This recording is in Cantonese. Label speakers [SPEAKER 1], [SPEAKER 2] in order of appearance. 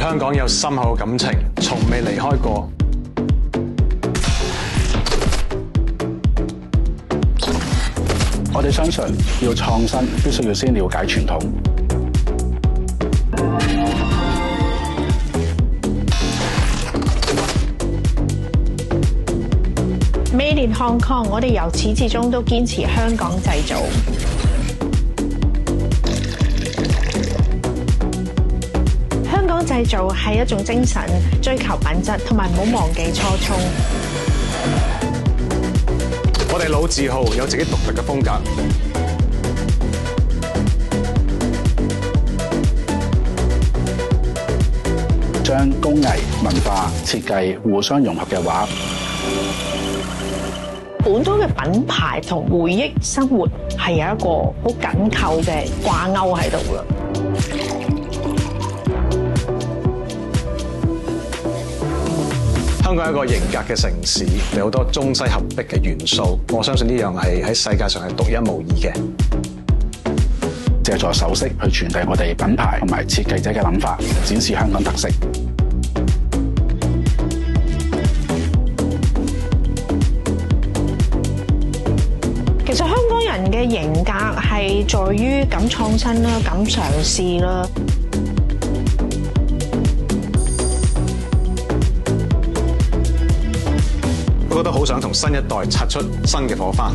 [SPEAKER 1] 香港有深厚嘅感情，從未離開過。
[SPEAKER 2] 我哋相信要創新，必須要先了解傳統。
[SPEAKER 3] Made in Hong Kong， 我哋由始至終都堅持香港製造。香港製造係一種精神，追求品質，同埋唔好忘記初衷。
[SPEAKER 1] 我哋老字號有自己獨特嘅風格。
[SPEAKER 2] 將工藝、文化、設計互相融合嘅話，
[SPEAKER 3] 本土嘅品牌同回憶生活係有一個好緊扣嘅掛鈎喺度啦。
[SPEAKER 1] 香港係一個型格嘅城市，有好多中西合璧嘅元素。我相信呢樣係喺世界上係獨一無二嘅。
[SPEAKER 2] 借助首飾去傳遞我哋品牌同埋設計者嘅諗法，展示香港特色。
[SPEAKER 3] 其實香港人嘅型格係在於敢創新啦，敢嘗試啦。
[SPEAKER 1] 我覺得好想同新一代擦出新嘅火花。